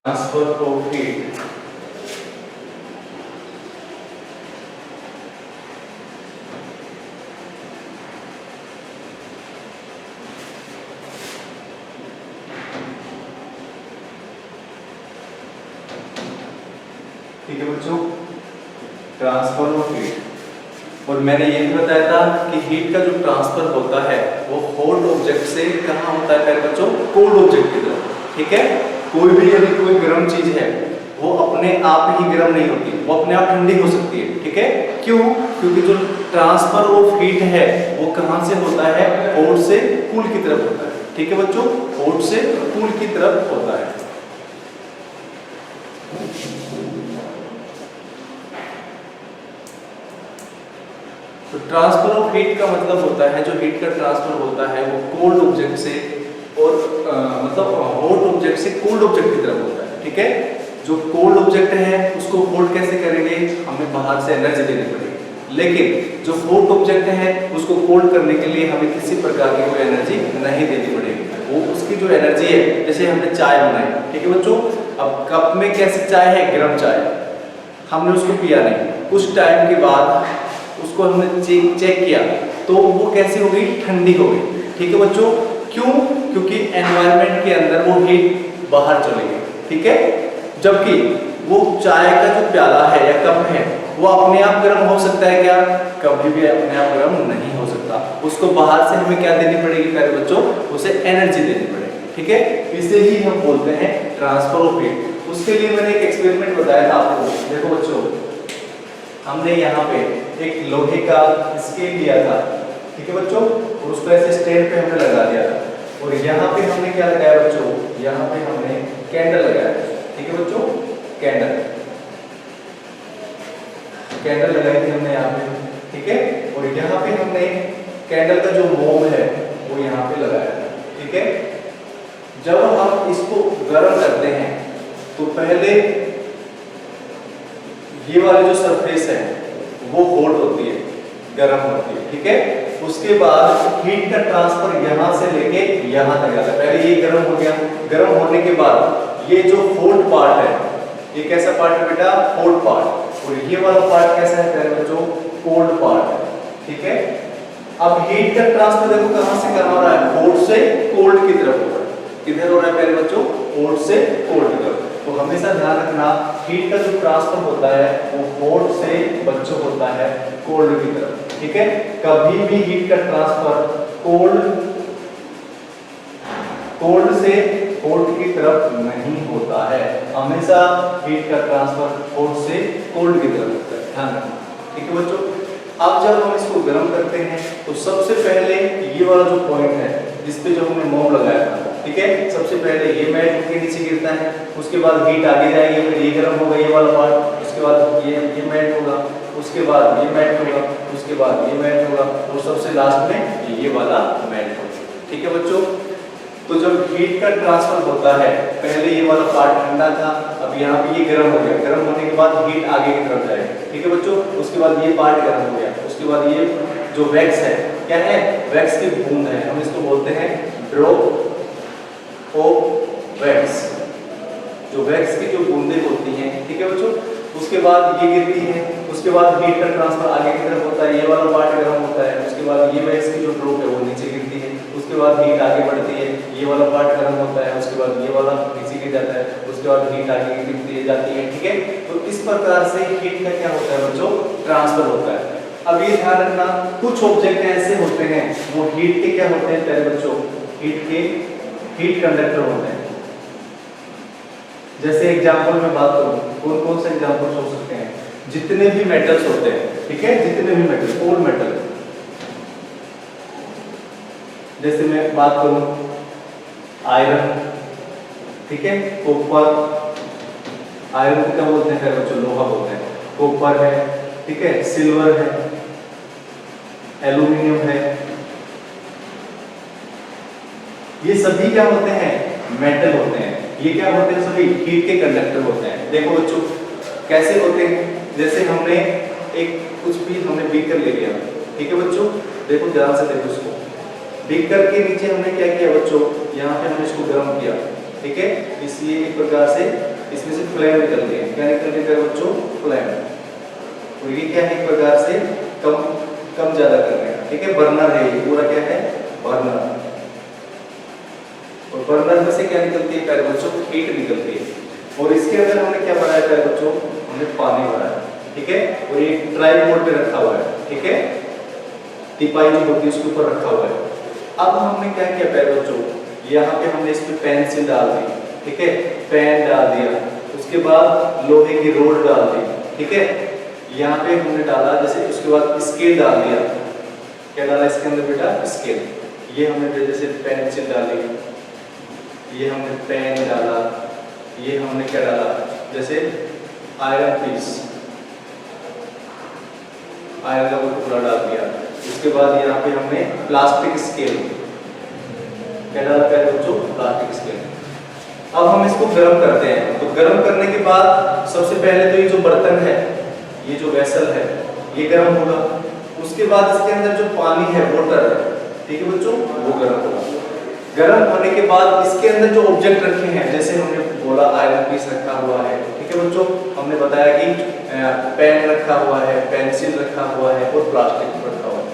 Transfer of heat. ठीक है बच्चों, ट्रांसफर ऑफ हीट। और मैंने ये भी बताया था कि हीट का जो ट्रांसफर होता है वो हॉट ऑब्जेक्ट से कहाँ होता है पहले बच्चों, कोल्ड ऑब्जेक्ट की तरफ। ठीक है, कोई भी यदि कोई गर्म चीज है वो अपने आप ही गर्म नहीं होती, वो अपने आप ठंडी हो सकती है। ठीक है, क्यों? क्योंकि जो ट्रांसफर ऑफ हीट है वो कहाँ से होता है, हॉट से कूल की तरफ होता है। ठीक है बच्चों, हॉट से कूल की तरफ होता है। तो ट्रांसफर ऑफ हीट का मतलब होता है, जो हीट का ट्रांसफर होता है वो कोल्ड ऑब्जेक्ट से और मतलब हॉट ऑब्जेक्ट से कोल्ड ऑब्जेक्ट की तरफ होता है। ठीक है, जो कोल्ड ऑब्जेक्ट है उसको हॉट कैसे करेंगे, हमें बाहर से एनर्जी देनी पड़ेगी। लेकिन जो हॉट ऑब्जेक्ट है उसको कोल्ड करने के लिए हमें किसी प्रकार की कोई एनर्जी नहीं देनी पड़ेगी। वो उसकी जो एनर्जी है, जैसे हमने चाय बनाई, ठीक है बच्चों, अब कप में कैसी चाय है, गर्म चाय, हमने उसको पिया नहीं, कुछ टाइम के बाद उसको हमने चेक किया तो वो कैसी हो गई, ठंडी हो गई। ठीक है बच्चों, क्यों? क्योंकि एनवायरनमेंट के अंदर वो हीट बाहर चली गई। ठीक है, जबकि वो चाय का जो प्याला है या कप है वो अपने आप गर्म हो सकता है क्या? कभी भी अपने आप गर्म नहीं हो सकता। उसको बाहर से हमें क्या देनी पड़ेगी पहले बच्चों, उसे एनर्जी देनी पड़ेगी। ठीक है, इसे ही हम बोलते हैं ट्रांसफर ऑफ हीट। उसके लिए मैंने एक एक्सपेरिमेंट बताया था आपको। देखो बच्चों, हमने यहाँ पे एक लोहे का स्केल लिया था, ठीक है बच्चों, और उसको ऐसे स्टैंड पे हमने लगा दिया था। और यहाँ पे हमने क्या लगाया बच्चों, यहाँ पे हमने कैंडल लगाया। ठीक है बच्चों, कैंडल लगाई थी हमने यहाँ पे। ठीक है, और यहाँ पे हमने कैंडल का जो मोम है वो यहाँ पे लगाया था। ठीक है, जब हम इसको गर्म करते हैं तो पहले ये वाली जो सरफेस है वो हॉट होती है, गर्म होती है। ठीक है, उसके बाद हीट का ट्रांसफर यहाँ से लेके यहाँ तक जाता है। पहले ये गर्म हो गया, गर्म होने के बाद ये जो हॉट पार्ट है, ये कैसा पार्ट है बेटा, हॉट पार्ट, और ये वाला पार्ट कैसा है पहले बच्चों, कोल्ड पार्ट है। ठीक है, अब हीट का ट्रांसफर देखो कहाँ से कहाँ हो रहा है, हॉट से कोल्ड की तरफ हो रहा है। किधर हो रहा है पहले बच्चों, हॉट से कोल्ड की तरफ। तो हमेशा ध्यान रखना, हीट का जो ट्रांसफर होता है वो हॉट से बच्चों होता है कोल्ड की तरफ। ठीक है, कभी भी हीट का ट्रांसफर कोल्ड से हॉट की तरफ नहीं होता है। हमेशा हीट का ट्रांसफर हॉट से कोल्ड की तरफ होता है, ध्यान रखना। ठीक है बच्चों, अब जब हम इसको गर्म करते हैं तो सबसे पहले ये वाला जो पॉइंट है जिसपे जो हमने मोम लगाया था, ठीक है, सबसे पहले ये मैट के नीचे गिरता है, उसके बाद हीट आगे जाएगी, फिर ये गर्म होगा ये वाला पार्ट, उसके बाद ये मैट होगा, उसके बाद ये मैट होगा, उसके बाद ये मैट होगा, और सबसे लास्ट में ये वाला मैट होगा। ठीक है बच्चों, तो जब हीट का ट्रांसफर होता है, पहले ये वाला पार्ट ठंडा था, अब यहाँ पे ये गर्म हो गया, गर्म होने के बाद हीट आगे की तरफ जाएगी। ठीक है बच्चों, उसके बाद ये पार्ट गर्म हो गया, उसके बाद ये जो वैक्स है, क्या है, वैक्स की बूंद है, हम इसको बोलते हैं ड्रॉप ऑफ वैक्स, जो वैक्स की जो बूंदें होती हैं। ठीक है बच्चों, उसके बाद ये गिरती है, उसके बाद हीट का ट्रांसफर आगे की तरफ होता है, ये वाला पार्ट गर्म होता है, उसके बाद ये वैक्स की जो ड्रॉप है वो नीचे गिरती है, उसके बाद हीट आगे बढ़ती है, ये वाला पार्ट गर्म होता है, उसके बाद ये वाला नीचे गिर जाता है, उसके बाद हीट आगे गिरती जाती है। ठीक है, तो इस प्रकार से हीट का क्या होता है बच्चों, ट्रांसफर होता है। अब ये ध्यान रखना, कुछ ऑब्जेक्ट ऐसे होते हैं वो हीट के क्या होते हैं पहले बच्चों, हीट कंडक्टर होते हैं। जैसे एग्जांपल में बात करूं, कौन कौन से एग्जांपल्स हो सकते हैं, जितने भी मेटल्स होते हैं, ठीक है, जितने भी मेटल, ऑल मेटल, जैसे मैं बात करूं आयरन, ठीक है, कॉपर, आयरन को क्या बोलते हैं पहले बच्चों, लोहा बोलते हैं, कॉपर है, ठीक है, सिल्वर है, एल्यूमिनियम है, ये सभी क्या होते हैं, मेटल होते हैं। ये क्या होते हैं, सभी हीट के कंडक्टर होते हैं। देखो बच्चों कैसे होते हैं, जैसे हमने एक कुछ भी हमने बीकर ले लिया, ठीक है बच्चों, देखो ध्यान से देखो इसको, बीकर के नीचे हमने क्या किया बच्चों, यहाँ पे हमने इसको गर्म किया, ठीक है, इसलिए एक प्रकार से इसमें से फ्लेम निकलती है। क्या निकलती है बच्चों? फ्लेम। और ये क्या है? एक प्रकार से कम ज्यादा करने का, ठीक है। बर्नर है ये पूरा, क्या है? बर्नर। और बर्नर में से क्या निकलती है प्यारे बच्चों? हीट निकलती है। और इसके अंदर हमने क्या बनाया प्यारे बच्चों? हमने पानी बनाया, ठीक है। और ये ट्राइपॉड पे रखा हुआ है, ठीक है। टिपाई जो होती है उसके ऊपर रखा हुआ है। अब हमने क्या किया प्यारे बच्चों? यहाँ पे हमने इसमें पेंसिल डाल दी, ठीक है। पेन डाल दिया, उसके बाद लोहे की रोड डाल दी, ठीक है। यहाँ पे हमने डाला, जैसे उसके बाद स्केल डाल दिया। क्या डाला इसके अंदर बेटा? स्केल। ये हमने जैसे पेंसिल डाली, ये हमने पेन डाला, ये हमने क्या डाला? जैसे आयरन पीस, आयरन का टुकड़ा डाल दिया। उसके बाद यहाँ पे हमने प्लास्टिक स्केल, क्या डाला प्यारे बच्चों? Plastic scale. अब हम इसको गर्म करते हैं। तो गर्म करने के बाद सबसे पहले तो ये जो बर्तन है, ये जो वेसल है, ये गर्म होगा। उसके बाद इसके अंदर जो पानी है, वाटर है, ठीक है बच्चों, वो गर्म होगा। गर्म होने के बाद इसके अंदर जो ऑब्जेक्ट रखे हैं, जैसे हमने बोला आयरन पीस रखा हुआ है, ठीक है बच्चों। हमने बताया कि पेन रखा हुआ है, पेंसिल रखा हुआ है और प्लास्टिक रखा हुआ है।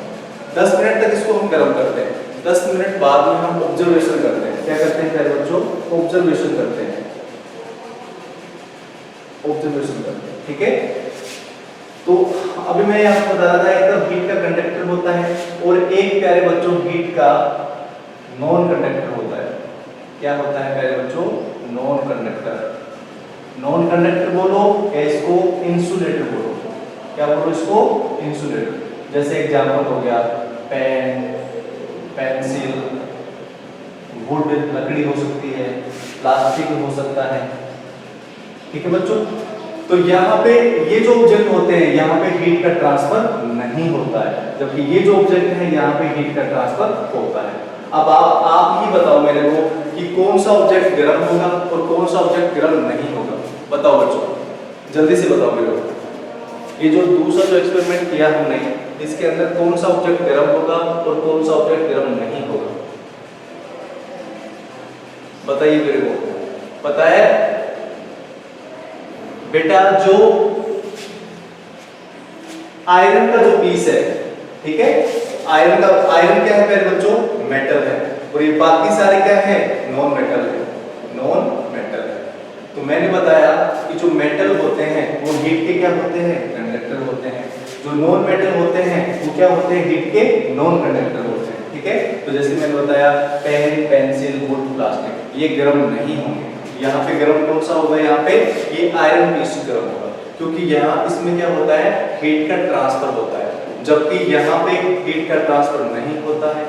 10 मिनट तक इसको हम गर्म करते हैं। 10 मिनट बाद में हम ऑब्जर्वेशन करते हैं। क्या करते हैं प्यारे बच्चों? ऑब्जर्वेशन करते हैं, ऑब्जर्वेशन करते हैं, ठीक है। तो अभी मैं आपको बता रहा था, एक तो हीट का कंडक्टर होता है और एक प्यारे बच्चों हीट का नॉन कंडक्टर होता है। क्या होता है प्यारे बच्चों? Non conductor. नॉन कंडक्टर बोलो या इसको इंसुलेटर बोलो। क्या बोलो इसको? इंसुलेटर। जैसे एग्जांपल हो गया पेन, पेंसिल, वुड लकड़ी हो सकती है, प्लास्टिक हो सकता है, ठीक है बच्चों। तो यहाँ पे ये जो ऑब्जेक्ट होते हैं, यहाँ पे हीट का ट्रांसफर नहीं होता है, जबकि ये जो ऑब्जेक्ट है यहाँ पे हीट का ट्रांसफर होता है। अब आप ही बताओ मेरे को कि कौन सा ऑब्जेक्ट गर्म होगा और कौन सा ऑब्जेक्ट गर्म नहीं होगा। बताओ बच्चों, जल्दी से बताओ मेरे को। ये जो दूसरा जो एक्सपेरिमेंट किया हमने, इसके अंदर कौन सा ऑब्जेक्ट गर्म होगा और कौन सा ऑब्जेक्ट गर्म नहीं होगा? बताइए मेरे को। पता है बेटा? जो आयरन का जो पीस है, ठीक है, आयरन क्या है मेरे बच्चों? मेटल है। और ये बाकी सारे क्या है? नॉन मेटल है, नॉन मेटल है। तो मैंने बताया कि जो मेटल होते हैं वो हीट के क्या होते हैं? कंडक्टर होते हैं। जो नॉन मेटल होते हैं वो क्या होते हैं? हीट के नॉन कंडक्टर होते हैं, ठीक है। तो जैसे मैंने बताया पेन, पेंसिल, वुड, प्लास्टिक, ये गर्म नहीं होंगे। यहाँ पे गर्म कौन सा होगा? यहाँ पे ये आयरन पीस गर्म होगा, क्योंकि यहाँ इसमें क्या होता है? हीट का ट्रांसफर होता है। जबकि यहाँ पे हीट का ट्रांसफर नहीं होता है,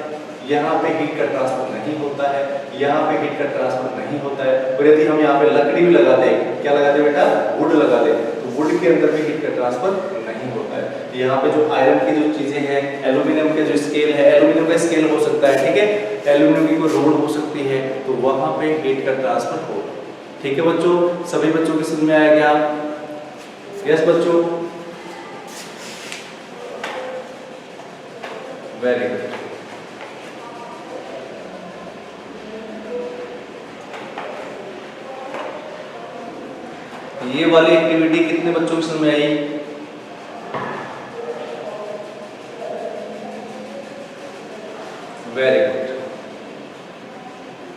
यहाँ पे हीट का ट्रांसफर नहीं होता है, यहाँ पे हीट का ट्रांसफर नहीं होता है। और यदि हम यहाँ पे लकड़ी भी लगा दें, क्या लगा दें बेटा? वुड लगा दें, तो वुड के अंदर भी हीट का ट्रांसफर नहीं होता है। यहाँ पे जो आयरन की जो चीजें हैं, एल्यूमिनियम के जो स्केल है, एल्यूमिनियम का स्केल हो सकता है, ठीक है, एल्यूमिनियम की कोई रोड हो सकती है, तो वहां पे हीट का ट्रांसफर होगा, ठीक है बच्चों। सभी बच्चों की समझ में आया क्या? यस बच्चों, वेरी गुड। ये वाली एक्टिविटी कितने बच्चों की समझ में आई? वेरी गुड,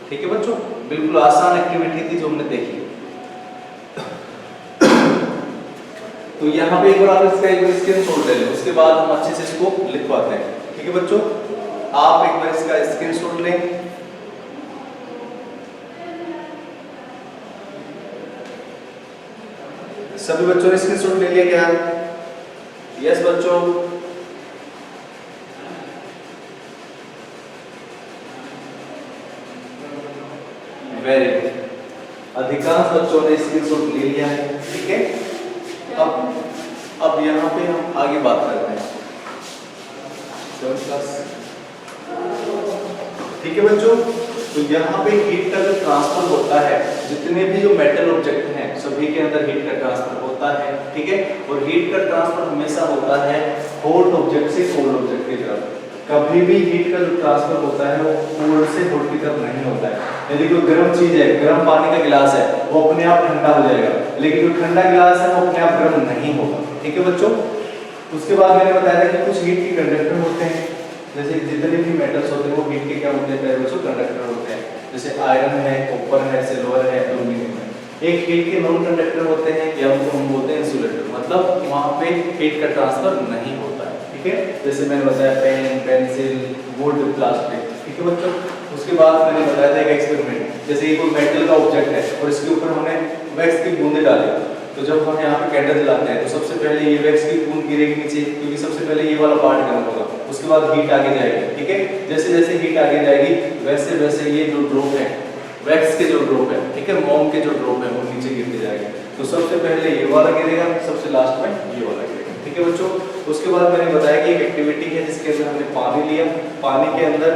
ठीक है बच्चों। बिल्कुल आसान एक्टिविटी थी जो हमने देखी। तो यहाँ पे एक बार आप इसका एक स्क्रीनशॉट ले लें, उसके बाद हम अच्छे से इसको लिखवाते हैं, ठीक है बच्चों। आप एक बार इसका स्क्रीनशॉट लें। सभी बच्चों ने स्क्रीनशॉट ले लिया क्या? यस बच्चों, वेरी गुड। अधिकांश बच्चों ने स्क्रीनशॉट ले लिया है, ठीक है। अब यहाँ पे हम आगे बात करते हैं, ठीक है बच्चों। तो यहाँ पे हीट का जो ट्रांसफर होता है, जितने भी जो मेटल ऑब्जेक्ट हैं सभी के अंदर हीट का ट्रांसफर होता है, ठीक है। और हीट का ट्रांसफर हमेशा होता है हॉट ऑब्जेक्ट से कोल्ड ऑब्जेक्ट की तरफ, कभी भी हीट का जो ट्रांसफर होता है वो कोल्ड से हॉट की तरफ नहीं होता है। यदि कोई गर्म चीज है, गर्म पानी का गिलास है, वो अपने आप ठंडा हो जाएगा, लेकिन जो ठंडा गिलास है वो अपने आप गर्म नहीं होगा। ठीक है बच्चों। उसके बाद मैंने बताया था कि कुछ हीट के कंडक्टर होते हैं, जैसे जितने भी मेटल्स होते हैं वो हीट के क्या होते हैं प्यारे बच्चों, कंडक्टर होते हैं। जैसे आयरन है, कॉपर है, सिल्वर है, एल्यूमिनियम है। एक हीट के नॉन कंडक्टर होते हैं या उनको हम बोलते हैं इंसुलेटर, मतलब वहां पे हीट का ट्रांसफर नहीं होता है। ठीक है, जैसे मैंने बताया पेन, पेंसिल, वुड, प्लास्टिक। ठीक है बच्चों। उसके बाद मैंने बताया था एक एक्सपेरिमेंट, जैसे ये कोई मेटल का ऑब्जेक्ट है और इसके ऊपर हमने वैक्स की बूंदें डाली, तो जब हम यहाँ पे कैंडल जलाते हैं तो सबसे पहले ये वैक्स की बूंद गिरेगी नीचे, क्योंकि सबसे पहले ये वाला पार्ट गर्म होगा, उसके बाद हीट आगे जाएगी। ठीक है, जैसे जैसे हीट आगे जाएगी वैसे वैसे ये जो ड्रॉप है, वैक्स के जो ड्रॉप है, ठीक है, मोम के जो ड्रॉप है वो नीचे गिरते जाएंगे। तो सबसे पहले ये वाला गिरेगा, सबसे लास्ट में ये वाला गिरेगा। ठीक है बच्चों। उसके बाद मैंने बताया कि एक एक्टिविटी है जिसके अंदर हमने पानी लिया, पानी के अंदर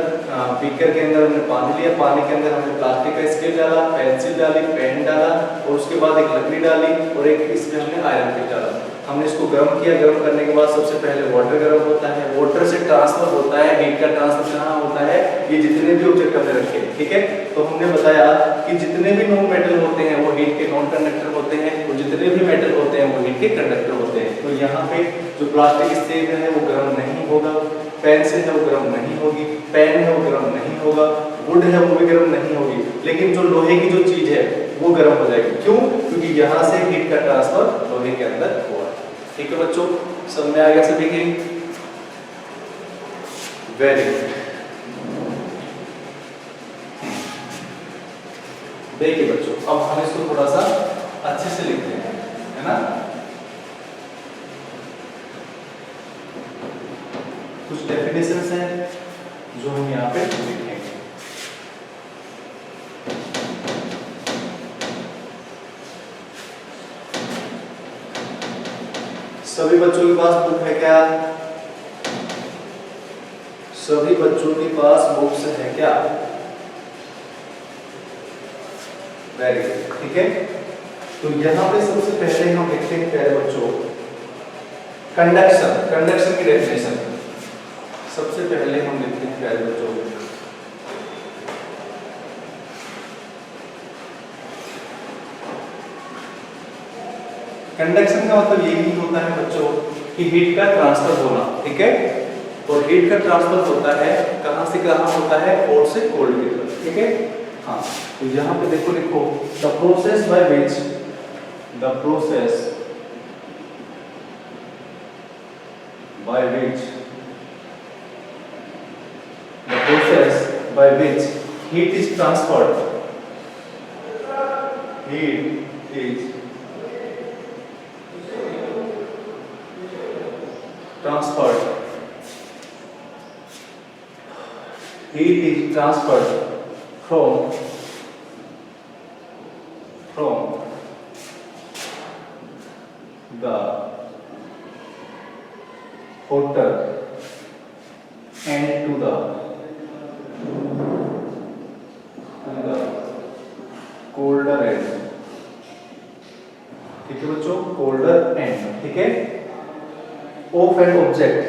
बीकर के अंदर हमने पानी लिया, पानी के अंदर हमने प्लास्टिक का स्केल डाला, पेंसिल डाली, पेन डाला और उसके बाद एक लकड़ी डाली और एक इसमें हमने आयरन पिक डाला। हमने इसको गर्म किया, गर्म करने के बाद सबसे पहले वाटर गर्म होता है, वाटर से ट्रांसफर होता है, हीट का ट्रांसफर कहाँ होता है, ये जितने भी ऑब्जेक्ट हमने रखे। ठीक है, तो हमने बताया कि जितने भी नॉन मेटल होते हैं वो हीट के नॉन कंडक्टर होते हैं और जितने भी मेटल होते हैं वो हीट के कंडक्टर होते हैं। तो यहाँ पे जो प्लास्टिक स्केल है वो गर्म नहीं होगा, पेंसिल है वो गर्म नहीं होगी, पेन है वो गर्म नहीं होगा, वुड है वो भी गर्म नहीं होगी, लेकिन जो लोहे की जो चीज है वो गर्म हो जाएगी। क्यों? क्योंकि यहाँ से हीट का ट्रांसफर लोहे के अंदर हुआ। ठीक है बच्चों, समझ में आ गया सभी की? Very good. देखिए बच्चों, अब हम इसको थोड़ा सा अच्छे से लिखते हैं, है ना। कुछ डेफिनेशंस हैं जो हम यहाँ पे लिखेंगे। सभी बच्चों के पास बुक है क्या? सभी बच्चों के पास बुक्स है क्या? Very good. ठीक है, तो यहाँ पे सबसे पहले हम लिखते हैं प्यारे बच्चों कंडक्शन। कंडक्शन की डेफिनेशन सबसे पहले हम लिखते हैं प्यारे बच्चों कंडक्शन का मतलब यही होता है बच्चों कि हीट का ट्रांसफर होना। ठीक है, और हीट का ट्रांसफर होता है कहां से कहां होता है, हॉट से कोल्ड की तरफ। ठीक है, हाँ, तो यहाँ पे देखो लिखो the process by which the process by which the process by which heat is transferred, heat is transferred, heat is transferred from the hotter end to the colder end। ठीक है बच्चों, colder end। ठीक है, of an object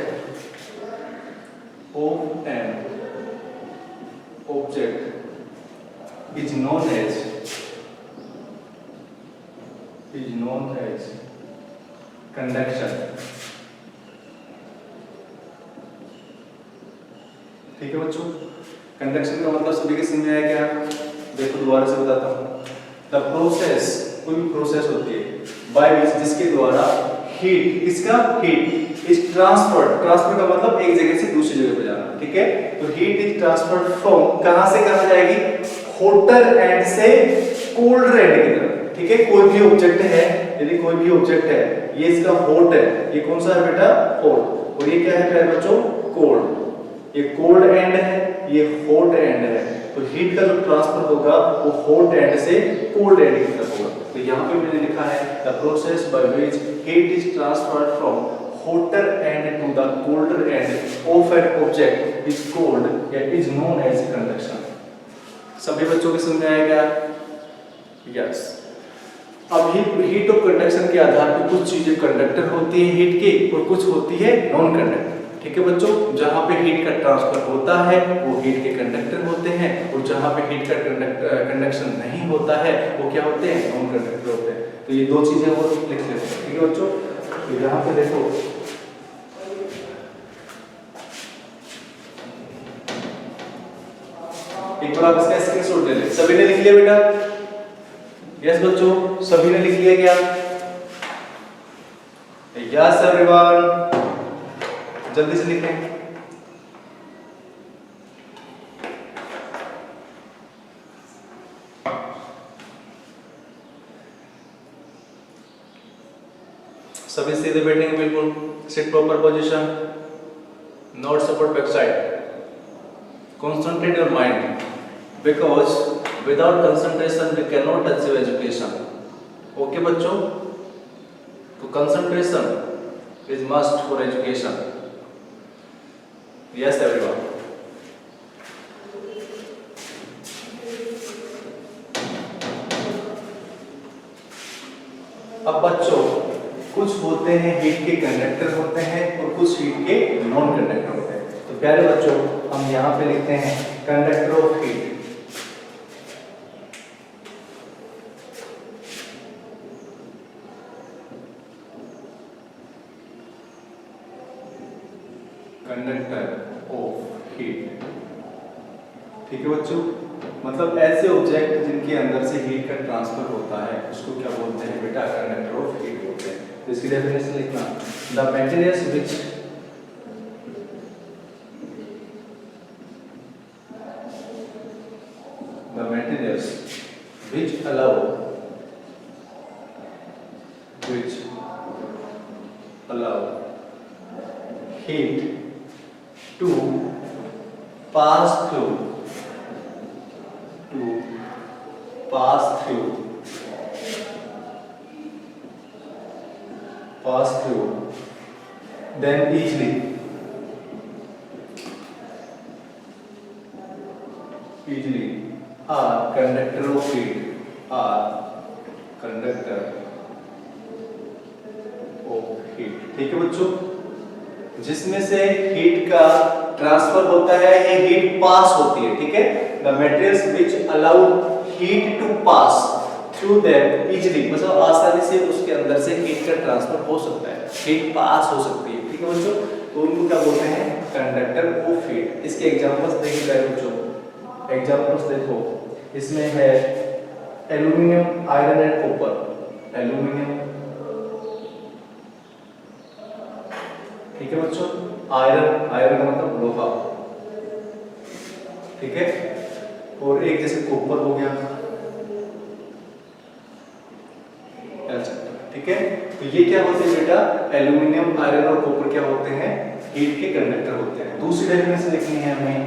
is known as conduction। ठीक है बच्चों, conduction का मतलब सभी के समझ में आया क्या? देखो दोबारा से बताता हूँ। द प्रोसेस, कोई भी प्रोसेस होती है बाय विच, जिसके द्वारा हीट, किसका? Heat is transferred. ट्रांसफर का मतलब एक जगह से दूसरी जगह पे जाना। ठीक है, तो हीट इज ट्रांसफर्ड फ्रॉम, कहां से कहां जाएगी? हॉटर एंड से कोल्डर एंड की तरफ। ठीक है, कोई भी ऑब्जेक्ट है, यदि कोई भी ऑब्जेक्ट है, ये इसका हॉट है, ये कौन सा है बेटा? हॉट, और ये क्या है प्यारे बच्चों? कोल्ड। ये कोल्ड एंड है, ये हॉट एंड है, तो हीट का जो ट्रांसफर होगा वो हॉट एंड से कोल्ड एंड की तरफ होगा। तो यहाँ पे मैंने लिखा है the process by which heat is transferred from hotter end to the colder end of an object is called या is known as conduction। सभी बच्चों के समझ में आएगा? यस। अब हीट ऑफ कंडक्शन के आधार पर कुछ चीजें कंडक्टर होती है हीट की और कुछ होती है नॉन कंडक्टर। ठीक है बच्चों, जहाँ पे हीट का ट्रांसफर होता है वो हीट के कंडक्टर होते हैं, और जहाँ पे हीट का कंडक्शन नहीं होता है वो क्या होते हैं, नॉन कंडक्टर होते हैं। तो ये दो चीजें वो लिख लेते हैं। ठीक है बच्चों, तो यहाँ पे देखो एक बार आप इसका स्क्रीनशॉट ले लें। सभी ने लिख लिया बेटा? यस बच्चों, सभी ने लिख लिया क्या? यस एवरीवन, जल्दी से लिखें। सभी सीधे बैठेंगे बिल्कुल, sit proper position, not support back side. Concentrate your mind, because without concentration we cannot achieve education. Okay बच्चों, तो concentration is must for education. Yes everyone. अब बच्चों कुछ होते हैं हीट के कंडक्टर होते हैं और कुछ हीट के नॉन कंडक्टर होते हैं। तो प्यारे बच्चों, हम यहाँ पे लिखते हैं conductor of heat. Conductor of heat. ठीक है बच्चों, मतलब ऐसे ऑब्जेक्ट जिनके अंदर से हीट का ट्रांसफर होता है उसको क्या बोलते हैं बेटा, कंडक्टर ऑफ हीट बोलते हैं। तो इसकी डेफिनेशन लिखना, the materials which allow heat to pass through then easily are conductor of heat, ठीक है बच्चों, जिसमें से हीट का ट्रांसफर होता है, ये हीट पास होती है। ठीक है, the materials which allow heat to pass through them easily, मतलब आसानी से उसके अंदर से हीट का ट्रांसफर हो सकता है, हीट पास हो सकती है। ठीक है बच्चों, तो उनको क्या बोलते हैं, कंडक्टर ऑफ हीट। इसके एग्जांपल्स देखिए बच्चों, एग्जांपल्स देखो, इसमें है aluminium, iron and copper. Aluminium, ठीक है बच्चों, आयरन, आयरन का मतलब लोहा, ठीक है, और एक जैसे कॉपर हो गया, ठीक है। तो ये क्या होते हैं बेटा, एल्यूमिनियम, आयरन और कॉपर क्या होते हैं, हीट के कंडक्टर होते हैं। दूसरी डेफिनेशन लिखनी है हमें,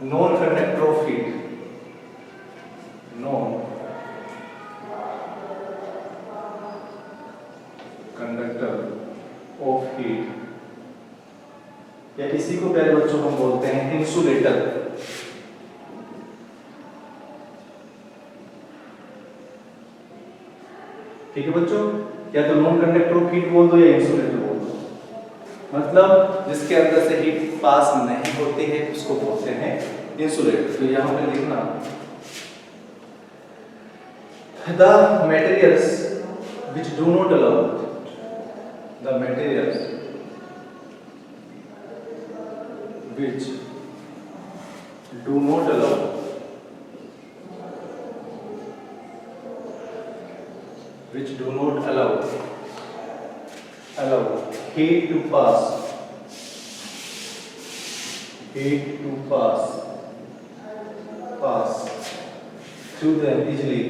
non conductor of heat, non conductor of heat, या इसी को प्यारे बच्चों हम बोलते हैं इंसुलेटर। ठीक है बच्चों, या तो नॉन कंडक्टर ऑफ हीट बोल दो या इंसुलेटर बोल दो, मतलब जिसके अंदर से हीट पास नहीं होती है उसको बोलते हैं इंसुलेटर। तो यहां पे लिखना, the materials which do not allow, the materials which do not allow heat to pass through them easily,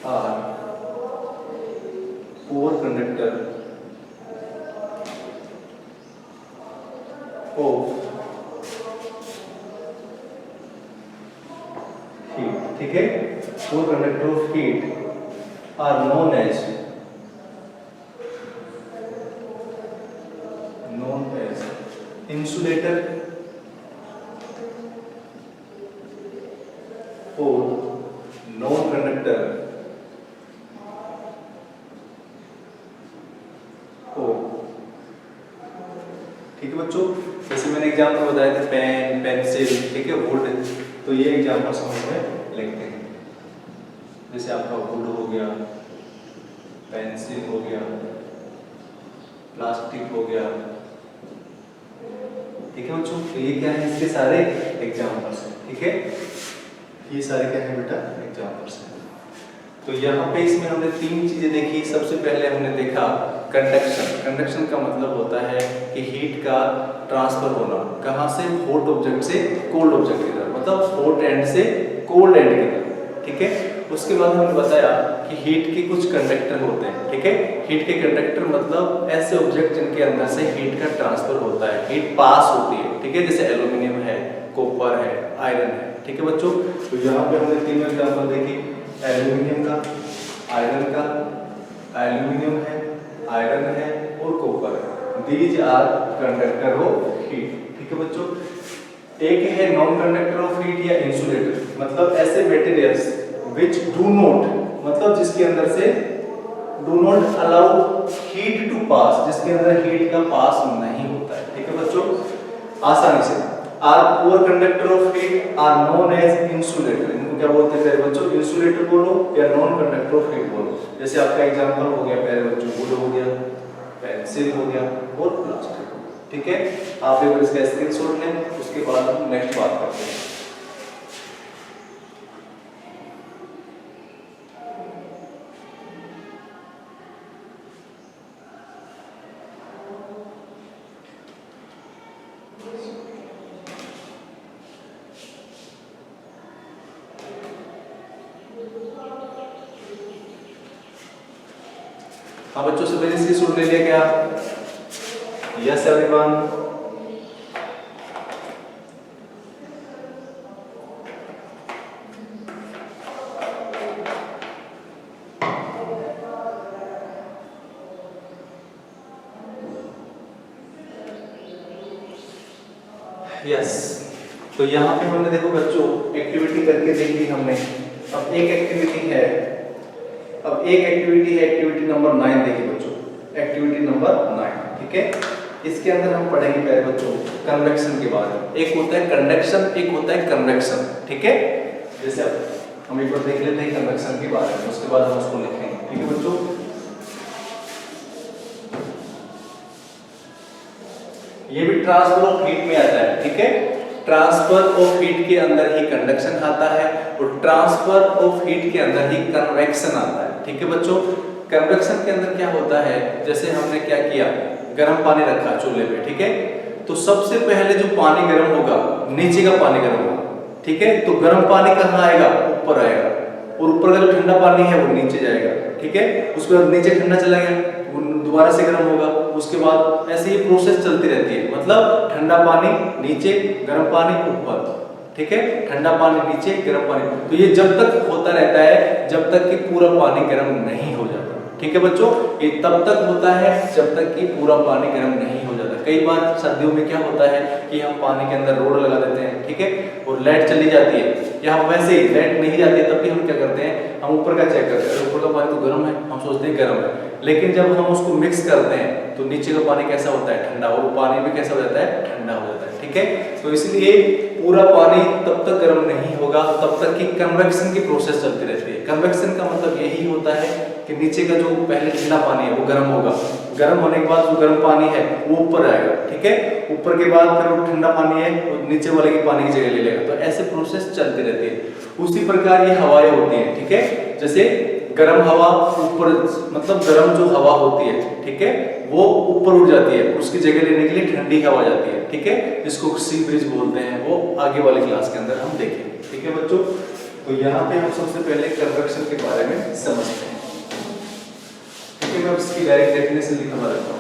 are poor conductor of heat। ठीक है, poor conductor of heat are known as insulator ठीक है बच्चों, जैसे मैंने example बताया था pen, pencil, ठीक है, वुड, तो ये एग्जाम्पल समझ में लिखते हैं। जैसे आपका वुड हो गया, पेंसिल हो गया, प्लास्टिक हो गया, ठीक है बच्चों, तो ये क्या है, इसके सारे एग्जाम्पल्स हैं। ठीक है, ये सारे क्या है बेटा, एग्जाम्पल्स हैं। तो यहाँ पे इसमें हमने तीन चीजें देखी। सबसे पहले हमने देखा कंडक्शन। कंडक्शन का मतलब होता है कि हीट का ट्रांसफर होना, कहाँ से, हॉट ऑब्जेक्ट से कोल्ड ऑब्जेक्ट की तरफ, मतलब हॉट एंड से कोल्ड एंड की तरफ। ठीक है, उसके बाद हमने बताया कि हीट के कुछ कंडक्टर होते हैं। ठीक है, हीट के कंडक्टर मतलब ऐसे ऑब्जेक्ट जिनके अंदर से हीट का ट्रांसफर होता है, हीट पास होती है। ठीक है, जैसे एल्यूमिनियम है, कॉपर है, आयरन है। ठीक है बच्चों, तो यहाँ पे हमने तीनों एग्जाम्पल देखी, एल्यूमिनियम का, आयरन का, एल्यूमिनियम है, आयरन है और कॉपर है। These are conductor of heat. ठीक है बच्चों, एक है नॉन कंडक्टर ऑफ हीट या इंसुलेटर, मतलब ऐसे मटेरियल्स विच डू नॉट, मतलब जिसके अंदर से do not allow heat to pass, जिसके अंदर हीट का पास नहीं होता है। ठीक है बच्चों, आसानी से, are poor conductor of heat are known as insulator. इनको क्या बोलते हैं प्यारे बच्चों, इंसुलेटर बोलो या नॉन कंडक्टर ऑफ हीट बोलो। जैसे आपका एग्जांपल हो गया प्यारे बच्चों, वुड हो गया, पेंसिल हो गया और प्लास्टिक। ठीक है, आप एक बार इसका स्क्रीनशॉट लें, उसके बाद हम नेक्स्ट बात करते हैं। हाँ बच्चों, से मैंने स्क्रीनशॉट ले लिया क्या? Yes everyone. यस, तो यहाँ पे हमने देखो बच्चों एक्टिविटी करके देख ली हमने। अब एक एक्टिविटी है, एक्टिविटी नंबर 9 देखिए बच्चों, एक्टिविटी नंबर 9। ठीक है, इसके अंदर हम पढ़ेंगे पहले बच्चों कन्वेक्शन के बारे में। एक होता है कंडक्शन, एक होता है कन्वेक्शन। ठीक है, जैसे अब हम एक बार देख लेते हैं कन्वेक्शन के बारे में, उसके बाद हम उसको लिखेंगे। ठीक है बच्चों, ये भी ट्रांसफर ऑफ हीट में आता है। ठीक है, ट्रांसफर ऑफ हीट के अंदर ही कंडक्शन आता है और ट्रांसफर ऑफ हीट के अंदर ही कन्वेक्शन आता है। ठीक है बच्चों, कन्वेक्शन के अंदर क्या होता है, जैसे हमने क्या किया, गर्म पानी रखा चूल्हे पे। ठीक है, तो सबसे पहले जो पानी गर्म होगा, नीचे का पानी गर्म होगा। ठीक है, तो गर्म पानी कहाँ आएगा, ऊपर आएगा, और ऊपर का जो ठंडा पानी है वो नीचे जाएगा। ठीक है, उसके बाद नीचे ठंडा चला गया, दोबारा से गर्म होगा, उसके बाद ऐसे ही प्रोसेस चलती रहती है। मतलब ठंडा पानी नीचे, गर्म पानी ऊपर। ठीक है, ठंडा पानी नीचे, गर्म पानी, तो ये जब तक होता रहता है जब तक कि पूरा पानी गर्म नहीं हो जाता। ठीक है बच्चों, ये तब तक होता है जब तक कि पूरा पानी गर्म नहीं हो जाता। कई बार सर्दियों में क्या होता है कि हम पानी के अंदर रोड लगा देते हैं। ठीक है, और लाइट चली जाती है, या हम वैसे ही लाइट नहीं जाती है तब भी हम क्या करते हैं, हम ऊपर का चेक करते हैं, ऊपर का पानी तो गर्म है, हम सोचते हैं गर्म है, लेकिन जब हम उसको मिक्स करते हैं तो नीचे का पानी कैसा होता है, ठंडा, और पानी भी कैसा हो जाता है, ठंडा हो जाता है। ठीक है, तो इसलिए पूरा पानी तब तक गर्म नहीं होगा तब तक कि कन्वेक्शन की प्रोसेस चलती रहती है। कन्वेक्शन का मतलब यही होता है कि नीचे का जो पहले ठंडा पानी है वो गर्म होगा, गर्म होने के बाद जो गर्म पानी है वो ऊपर आएगा। ठीक है, ऊपर के बाद फिर वो ठंडा पानी है वो नीचे वाले की पानी की जगह ले लेगा। तो ऐसे प्रोसेस चलती रहती है। उसी प्रकार ये हवाएं होती हैं। ठीक है, जैसे गर्म हवा ऊपर, मतलब गर्म जो हवा होती है, ठीक है, वो ऊपर उठ जाती है, उसकी जगह लेने के लिए ठंडी हवा जाती है। ठीक है, जिसको सी ब्रिज बोलते हैं, वो आगे वाली क्लास के अंदर हम देखेंगे। ठीक है बच्चों, तो यहाँ पे हम सबसे पहले कन्वेक्शन के बारे में समझते हैं। ठीक है, मैं इसकी डायरेक्ट डेफिनेशन लिखने वाला हूँ।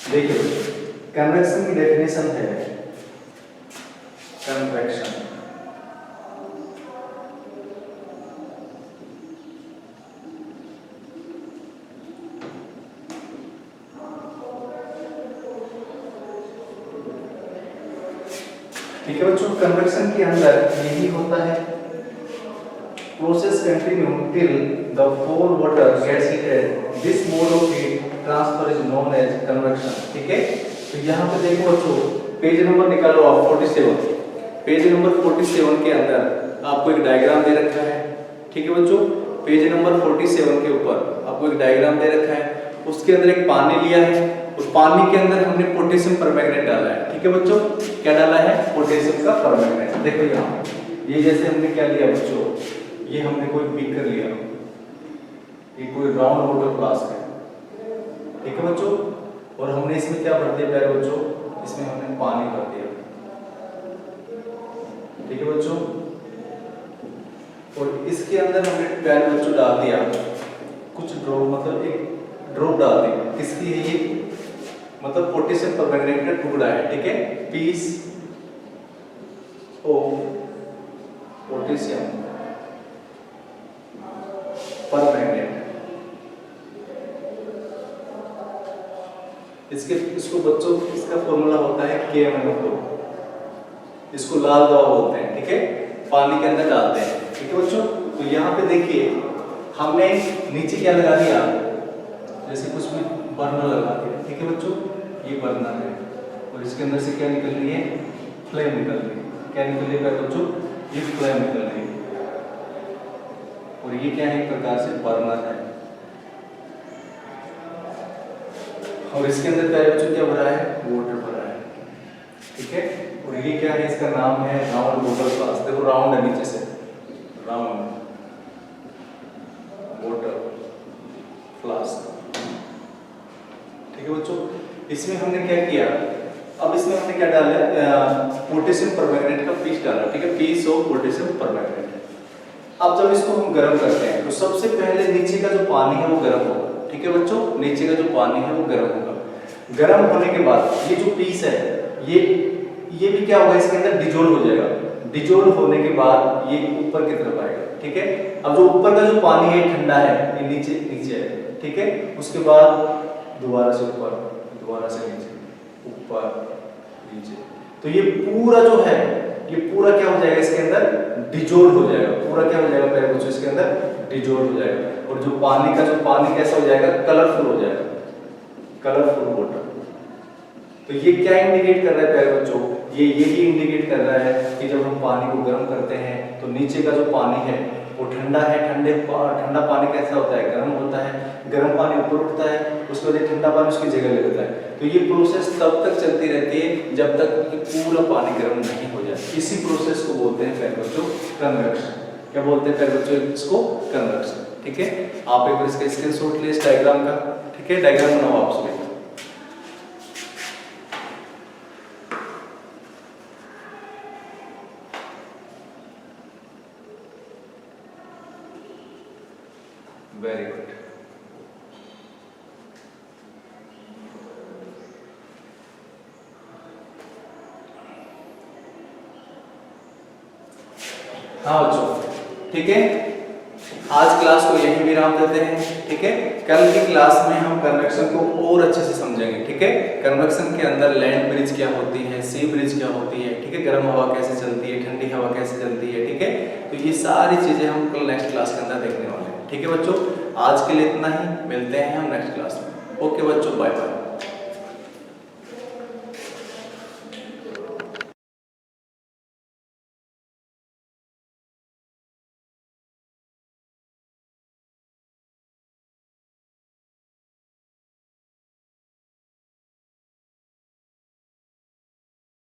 देखिए, कन्वेक्शन की डेफिनेशन है, कन्वेक्शन ठीक है बच्चों, कन्वेक्शन के अंदर यही होता है, process continue till the whole water gets heated, this mode of heat transfer is known as convection. ठीक है, तो यहाँ पे देखो बच्चों, पेज नंबर निकालो आप 47, पेज नंबर 47 के अंदर आपको एक डायग्राम दे रखा है। ठीक है बच्चों, पेज नंबर 47 के ऊपर आपको एक डायग्राम दे रखा है, उसके अंदर एक पानी लिया है, उस पानी के अंदर हमने पोटेशियम परमैंगनेट डाला है। ठीक है बच्चों, क्या डाला है? पोटेशियम का परमैंगनेट। देखो यहाँ ये जैसे हमने क्या लिया बच्चों, ये हमने कोई बीकर लिया, ये कोई राउंड वाटर फ्लास्क है। ठीक है बच्चों, और हमने इसमें क्या भर दिया प्यारे बच्चों, इसमें हमने पानी भर दिया। ठीक है बच्चों, और इसके अंदर हमने प्यारे बच्चों डाल दिया कुछ ड्रॉप, मतलब एक ड्रॉप डाल दिया। किसकी है ये? मतलब पोटेशियम परमैंगनेट का टुकड़ा है। ठीक है, पीस ऑफ पोटेशियम परमैंगनेट। इसको बच्चों इसका फॉर्मूला होता है KMnO2, इसको लाल दवा बोलते हैं। ठीक है, पानी के अंदर डालते हैं। ठीक है बच्चों, तो यहाँ पे देखिए हमने नीचे क्या लगा दिया, जैसे कुछ भी बर्नर लगा दिया। ठीक है बच्चों, ये बर्नर है और इसके अंदर से क्या निकल रही है? फ्लेम निकल रही है। क्या निकल रही है बच्चों? ये फ्लेम निकल रही है, और ये क्या है? एक प्रकार से बर्नर है। और इसके अंदर प्यारे बच्चों क्या भरा है? वाटर भरा है। ठीक है, और ये क्या है? इसका नाम है राउंड वाटर फ्लास्क। देखो राउंड है नीचे से, राउंड वाटर फ्लास्क। ठीक है बच्चों, इसमें हमने क्या किया, अब इसमें हमने क्या डाला? पोटेशियम परमैंगनेट का पीस डाला। ठीक है, पीस ऑफ पोटेशियम परमैंगनेट। अब जब इसको हम गर्म करते हैं तो सबसे पहले नीचे का जो पानी है वो गर्म होगा। ठीक है बच्चों, नीचे का जो पानी है वो गर्म होगा। गर्म होने के बाद ये जो पीस है ये भी क्या होगा? इसके अंदर डिजोल्व हो जाएगा। डिजोल्व होने के बाद ये ऊपर की तरफ आएगा। ठीक है, अब जो ऊपर का जो पानी है ठंडा है, ये नीचे नीचे है। ठीक है, उसके बाद दोबारा से ऊपर, दोबारा से नीचे, ऊपर नीचे, तो ये पूरा जो है ये पूरा क्या हो जाएगा? इसके अंदर डिजोल्व हो जाएगा। पूरा क्या हो जाएगा प्यारे बच्चों? इसके अंदर डिजोल्व हो जाएगा, और जो पानी कैसा हो जाएगा? कलरफुल हो जाएगा, कलरफुल वाटर। तो ये क्या इंडिकेट कर रहा है प्यारे बच्चों? ये यही इंडिकेट कर रहा है कि जब हम पानी को गर्म करते हैं तो नीचे का जो पानी है वो ठंडा है। ठंडा पानी कैसा होता है? गर्म होता है। गर्म पानी ऊपर उठता है, उसके बाद ठंडा पानी उसकी जगह ले लेता है। तो ये प्रोसेस तब तक चलती रहती है जब तक कि पूरा पानी गर्म नहीं हो जाए। इसी प्रोसेस को बोलते हैं प्यारे बच्चों कन्वेक्शन। क्या बोलते हैं प्यारे बच्चों? इसको कन्वेक्शन। ठीक है, आप एक बार इसका स्क्रीनशॉट ले इस डायग्राम का। ठीक है, डायग्राम बनाओ आप उसमें। Very good. हाँ बच्चों, ठीक है, आज क्लास को यहीं विराम देते हैं। ठीक है, कल की क्लास में हम कन्वेक्शन को और अच्छे से समझेंगे। ठीक है, कन्वेक्शन के अंदर लैंड ब्रिज क्या होती है, सी ब्रिज क्या होती है, ठीक है, गर्म हवा कैसे चलती है, ठंडी हवा कैसे चलती है। ठीक है, तो ये सारी चीजें हम कल नेक्स्ट क्लास के अंदर देखने वाले हैं। ठीक है बच्चों, आज के लिए इतना ही, मिलते हैं हम नेक्स्ट क्लास में। ओके बच्चों, बाय बाय।